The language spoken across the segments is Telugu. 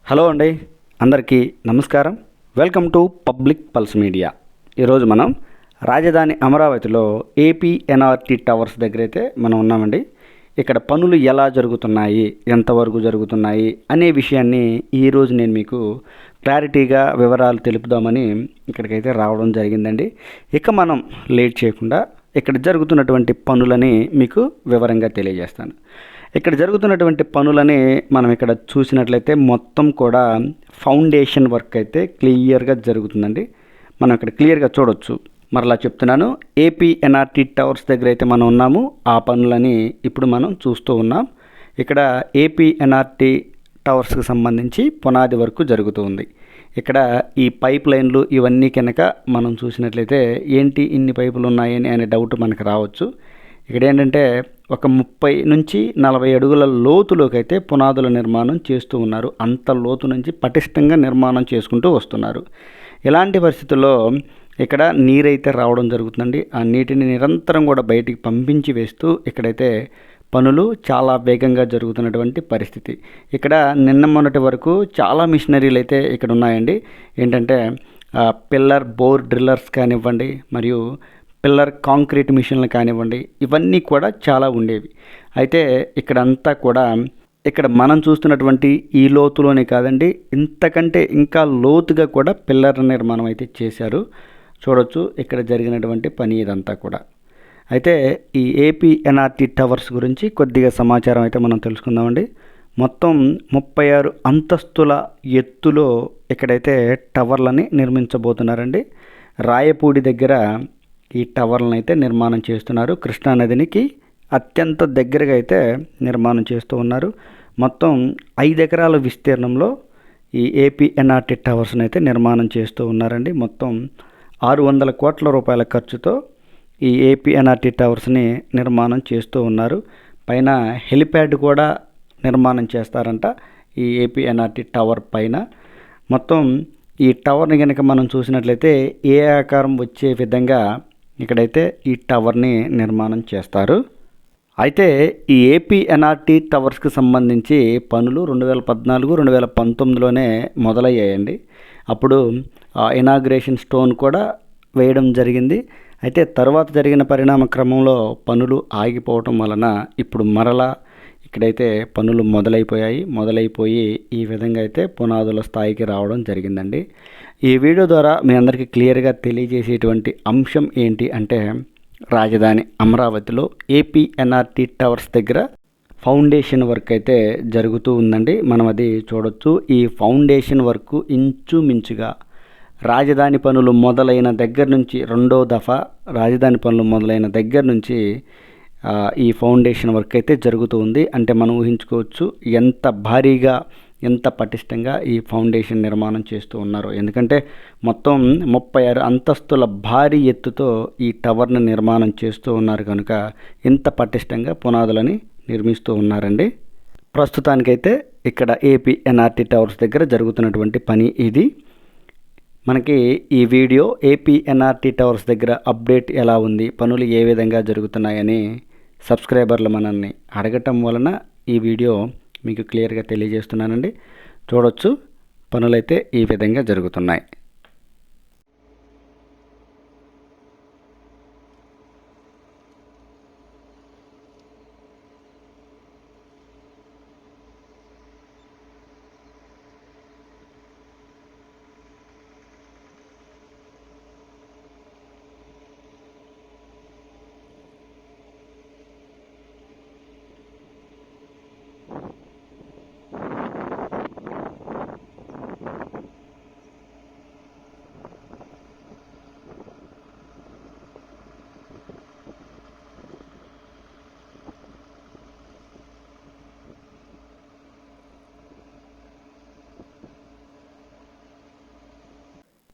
హలో అండి, అందరికీ నమస్కారం. Welcome to public pulse media. ఈరోజు మనం రాజధాని అమరావతిలో ఏపీ ఎన్ఆర్టీ టవర్స్ దగ్గర అయితే మనం ఉన్నామండి. ఇక్కడ పనులు ఎలా జరుగుతున్నాయి, ఎంతవరకు జరుగుతున్నాయి అనే విషయాన్ని ఈరోజు నేను మీకు క్లారిటీగా వివరాలు తెలుపుదామని ఇక్కడికైతే రావడం జరిగిందండి. ఇక మనం లేట్ చేయకుండా ఇక్కడ జరుగుతున్నటువంటి పనులని మీకు వివరంగా తెలియజేస్తాను. ఇక్కడ జరుగుతున్నటువంటి పనులని మనం ఇక్కడ చూసినట్లయితే మొత్తం కూడా ఫౌండేషన్ వర్క్ అయితే క్లియర్గా జరుగుతుందండి. మనం ఇక్కడ క్లియర్గా చూడొచ్చు. మరలా చెప్తున్నాను, ఏపీ ఎన్ఆర్టీ టవర్స్ దగ్గర అయితే మనం ఉన్నాము. ఆ పనులని ఇప్పుడు మనం చూస్తూ ఉన్నాం. ఇక్కడ ఏపీ ఎన్ఆర్టీ టవర్స్కి సంబంధించి పునాది వర్క్ జరుగుతూ ఉంది. ఇక్కడ ఈ పైప్ లైన్లు ఇవన్నీ కనుక మనం చూసినట్లయితే ఏంటి ఇన్ని పైపులు ఉన్నాయని అనే డౌట్ మనకు రావచ్చు. ఇక్కడ ఏంటంటే ఒక 30 నుంచి 40 అడుగుల లోతులోకి అయితే పునాదుల నిర్మాణం చేస్తూ ఉన్నారు. అంత లోతు నుంచి పటిష్టంగా నిర్మాణం చేసుకుంటూ వస్తున్నారు. ఇలాంటి పరిస్థితుల్లో ఇక్కడ నీరైతే రావడం జరుగుతుందండి. ఆ నీటిని నిరంతరం కూడా బయటికి పంపించి వేస్తూ ఇక్కడైతే పనులు చాలా వేగంగా జరుగుతున్నటువంటి పరిస్థితి. ఇక్కడ నిన్న మొన్నటి వరకు చాలా మిషనరీలు అయితే ఇక్కడ ఉన్నాయండి. ఏంటంటే పిల్లర్ బోర్ డ్రిల్లర్స్ కానివ్వండి, మరియు పిల్లర్ కాంక్రీట్ మిషన్లు కానివ్వండి, ఇవన్నీ కూడా చాలా ఉండేవి. అయితే ఇక్కడంతా కూడా ఇక్కడ మనం చూస్తున్నటువంటి ఈ లోతులోనే కాదండి, ఇంతకంటే ఇంకా లోతుగా కూడా పిల్లర్ నిర్మాణం అయితే చేశారు. చూడొచ్చు ఇక్కడ జరిగినటువంటి పని ఇదంతా కూడా. అయితే ఈ ఏపీ ఎన్ఆర్టీ టవర్స్ గురించి కొద్దిగా సమాచారం అయితే మనం తెలుసుకుందామండి. మొత్తం 36 అంతస్తుల ఎత్తులో ఇక్కడైతే టవర్లని నిర్మించబోతున్నారండి. రాయపూడి దగ్గర ఈ టవర్లను అయితే నిర్మాణం చేస్తున్నారు. కృష్ణానదికి అత్యంత దగ్గరగా అయితే నిర్మాణం చేస్తూ ఉన్నారు. మొత్తం 5 ఎకరాల విస్తీర్ణంలో ఈ ఏపీ ఎన్ఆర్టీ టవర్స్ని అయితే నిర్మాణం చేస్తూ ఉన్నారండి. మొత్తం 600 కోట్ల రూపాయల ఖర్చుతో ఈ ఏపీ ఎన్ఆర్టీ టవర్స్ని నిర్మాణం చేస్తూ ఉన్నారు. పైన హెలిప్యాడ్ కూడా నిర్మాణం చేస్తారంట ఈ ఏపీ ఎన్ఆర్టీ టవర్ పైన. మొత్తం ఈ టవర్ని కనుక మనం చూసినట్లయితే ఏ ఆకారం వచ్చే విధంగా ఇక్కడైతే ఈ టవర్ని నిర్మాణం చేస్తారు. అయితే ఈ ఏపీ ఎన్ఆర్టీ టవర్స్కి సంబంధించి పనులు 2014, 2019లోనే మొదలయ్యాయండి. అప్పుడు ఇనాగ్రేషన్ స్టోన్ కూడా వేయడం జరిగింది. అయితే తర్వాత జరిగిన పరిణామ క్రమంలో పనులు ఆగిపోవటం వలన ఇప్పుడు మరలా ఇక్కడైతే పనులు మొదలైపోయి ఈ విధంగా అయితే పునాదుల స్థాయికి రావడం జరిగిందండి. ఈ వీడియో ద్వారా మీ అందరికీ క్లియర్గా తెలియజేసేటువంటి అంశం ఏంటి అంటే, రాజధాని అమరావతిలో ఏపీ ఎన్ఆర్టీ టవర్స్ దగ్గర ఫౌండేషన్ వర్క్ అయితే జరుగుతూ ఉందండి. మనం అది చూడొచ్చు. ఈ ఫౌండేషన్ వర్క్ ఇంచుమించుగా రాజధాని పనులు మొదలైన దగ్గర నుంచి రెండో దఫా రాజధాని పనులు మొదలైన దగ్గర నుంచి ఈ ఫౌండేషన్ వర్క్ అయితే జరుగుతూ ఉంది. అంటే మనం ఊహించుకోవచ్చు ఎంత భారీగా, ఎంత పటిష్టంగా ఈ ఫౌండేషన్ నిర్మాణం చేస్తూ ఉన్నారు. ఎందుకంటే మొత్తం 36 అంతస్తుల భారీ ఎత్తుతో ఈ టవర్ని నిర్మాణం చేస్తూ ఉన్నారు కనుక ఇంత పటిష్టంగా పునాదులని నిర్మిస్తూ ఉన్నారండి. ప్రస్తుతానికైతే ఇక్కడ ఏపీ ఎన్ఆర్టీ టవర్స్ దగ్గర జరుగుతున్నటువంటి పని ఇది. మనకి ఈ వీడియో ఏపీ ఎన్ఆర్టీ టవర్స్ దగ్గర అప్డేట్ ఎలా ఉంది, పనులు ఏ విధంగా జరుగుతున్నాయని సబ్స్క్రైబర్లు మనల్ని అడగటం వలన ఈ వీడియో మీకు క్లియర్గా తెలియజేస్తున్నానండి. చూడొచ్చు, పనులైతే ఈ విధంగా జరుగుతున్నాయి.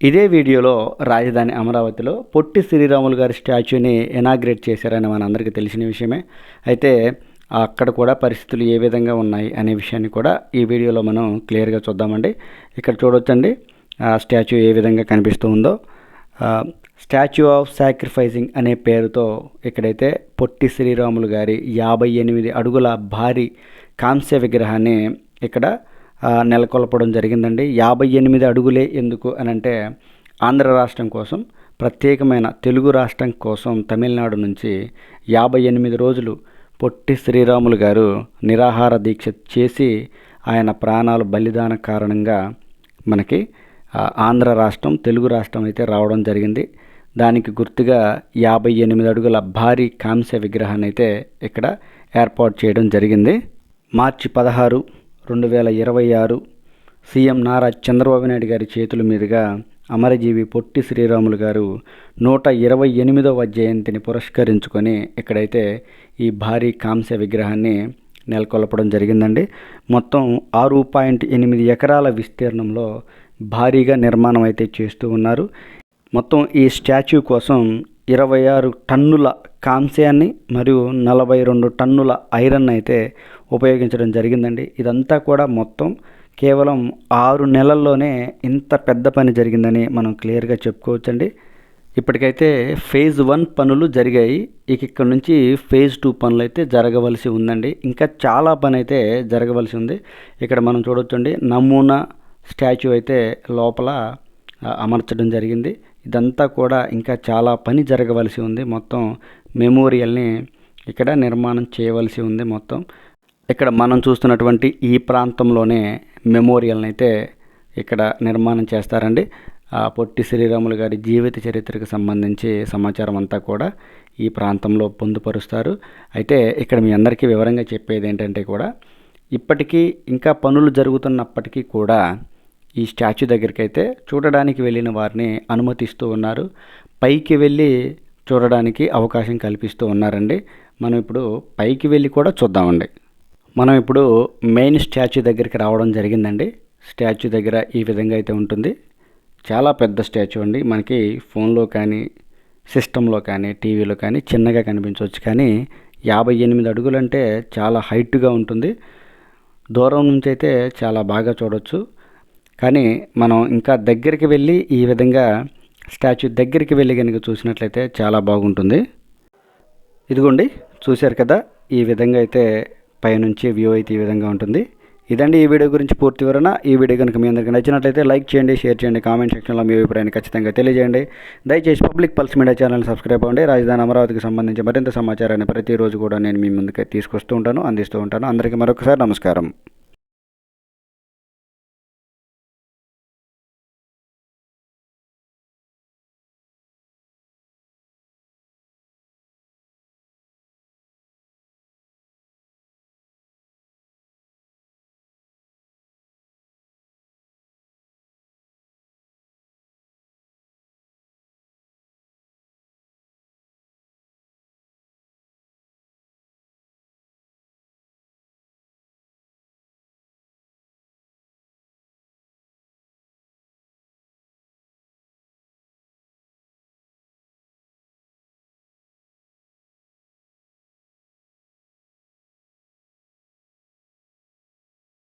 ఇదే వీడియోలో రాజధాని అమరావతిలో పొట్టి శ్రీరాములు గారి స్టాచ్యూని ఇనాగ్రేట్ చేశారని మనందరికీ తెలిసిన విషయమే. అయితే అక్కడ కూడా పరిస్థితులు ఏ విధంగా ఉన్నాయి అనే విషయాన్ని కూడా ఈ వీడియోలో మనం క్లియర్గా చూద్దామండి. ఇక్కడ చూడొచ్చండి ఆ స్టాచ్యూ ఏ విధంగా కనిపిస్తూ ఉందో. స్టాచ్యూ ఆఫ్ సాక్రిఫైసింగ్ అనే పేరుతో ఇక్కడైతే పొట్టి శ్రీరాములు గారి 58 అడుగుల భారీ కాంస్య విగ్రహాన్ని ఇక్కడ నెలకొల్పడం జరిగిందండి. 58 అడుగులే ఎందుకు అనంటే ఆంధ్ర రాష్ట్రం కోసం, ప్రత్యేకమైన తెలుగు రాష్ట్రం కోసం తమిళనాడు నుంచి 58 రోజులు పొట్టి శ్రీరాములు గారు నిరాహార దీక్ష చేసి ఆయన ప్రాణాలు బలిదాన కారణంగా మనకి ఆంధ్ర రాష్ట్రం, తెలుగు రాష్ట్రం అయితే రావడం జరిగింది. దానికి గుర్తుగా 58 అడుగుల భారీ కాంస్య విగ్రహాన్ని అయితే ఇక్కడ ఏర్పాటు చేయడం జరిగింది. మార్చి 16, 2026 సీఎం నారా చంద్రబాబు నాయుడు గారి చేతుల మీదుగా అమరజీవి పొట్టి శ్రీరాములు గారు 128వ జయంతిని పురస్కరించుకొని ఇక్కడైతే ఈ భారీ కాంస్య విగ్రహాన్ని నెలకొల్పడం జరిగిందండి. మొత్తం 6.8 ఎకరాల విస్తీర్ణంలో భారీగా నిర్మాణం అయితే చేస్తూ ఉన్నారు. మొత్తం ఈ స్టాచ్యూ కోసం 26 టన్నుల కాంస్యాన్ని మరియు 42 టన్నుల ఐరన్ అయితే ఉపయోగించడం జరిగిందండి. ఇదంతా కూడా మొత్తం కేవలం 6 నెలల్లోనే ఇంత పెద్ద పని జరిగిందని మనం క్లియర్గా చెప్పుకోవచ్చండి. ఇప్పటికైతే ఫేజ్ 1 పనులు జరిగాయి. ఇక్కడ నుంచి ఫేజ్ 2 పనులు అయితే జరగవలసి ఉందండి. ఇంకా చాలా పని అయితే జరగవలసి ఉంది. ఇక్కడ మనం చూడొచ్చండి, నమూనా స్టాచ్యూ అయితే లోపల అమర్చడం జరిగింది. ఇదంతా కూడా ఇంకా చాలా పని జరగవలసి ఉంది. మొత్తం మెమోరియల్ని ఇక్కడ నిర్మాణం చేయవలసి ఉంది. మొత్తం ఇక్కడ మనం చూస్తున్నటువంటి ఈ ప్రాంతంలోనే మెమోరియల్ని అయితే ఇక్కడ నిర్మాణం చేస్తారండి. పొట్టి శ్రీరాములు గారి జీవిత చరిత్రకు సంబంధించి సమాచారం అంతా కూడా ఈ ప్రాంతంలో పొందుపరుస్తారు. అయితే ఇక్కడ మీ అందరికీ వివరంగా చెప్పేది ఏంటంటే కూడా ఇప్పటికీ ఇంకా పనులు జరుగుతున్నప్పటికీ కూడా ఈ స్టాచ్యూ దగ్గరికి అయితే చూడడానికి వెళ్ళిన వారిని అనుమతిస్తూ ఉన్నారు. పైకి వెళ్ళి చూడడానికి అవకాశం కల్పిస్తూ ఉన్నారండి. మనం ఇప్పుడు పైకి వెళ్ళి కూడా చూద్దామండి. మనం ఇప్పుడు మెయిన్ స్టాచ్యూ దగ్గరికి రావడం జరిగిందండి. స్టాచ్యూ దగ్గర ఈ విధంగా అయితే ఉంటుంది. చాలా పెద్ద స్టాచ్యూ అండి. మనకి ఫోన్లో కానీ, సిస్టంలో కానీ, టీవీలో కానీ చిన్నగా కనిపించవచ్చు. కానీ 58 అడుగులంటే చాలా హైట్గా ఉంటుంది. దూరం నుంచి అయితే చాలా బాగా చూడవచ్చు. కానీ మనం ఇంకా దగ్గరికి వెళ్ళి ఈ విధంగా స్టాచ్యూ దగ్గరికి వెళ్ళి కనుక చూసినట్లయితే చాలా బాగుంటుంది. ఇదిగోండి, చూశారు కదా, ఈ విధంగా అయితే పైనుంచి వ్యూ అయితే ఈ విధంగా ఉంటుంది. ఇదండి ఈ వీడియో గురించి పూర్తి వివరణ. ఈ వీడియో కనుక మీ అందరికీ నచ్చినట్లయితే లైక్ చేయండి, షేర్ చేయండి, కామెంట్ సెక్షన్లో మీ అభిప్రాయాన్ని ఖచ్చితంగా తెలియజేయండి. దయచేసి పబ్లిక్ పల్స్ మీడియా ఛానల్ని సబ్స్క్రైబ్ అవ్వండి. రాజధాని అమరావతికి సంబంధించి మరింత సమాచారాన్ని ప్రతిరోజు కూడా నేను మీ ముందుకే తీసుకొస్తూ ఉంటాను, అందిస్తూ ఉంటాను. అందరికీ మరొకసారి నమస్కారం.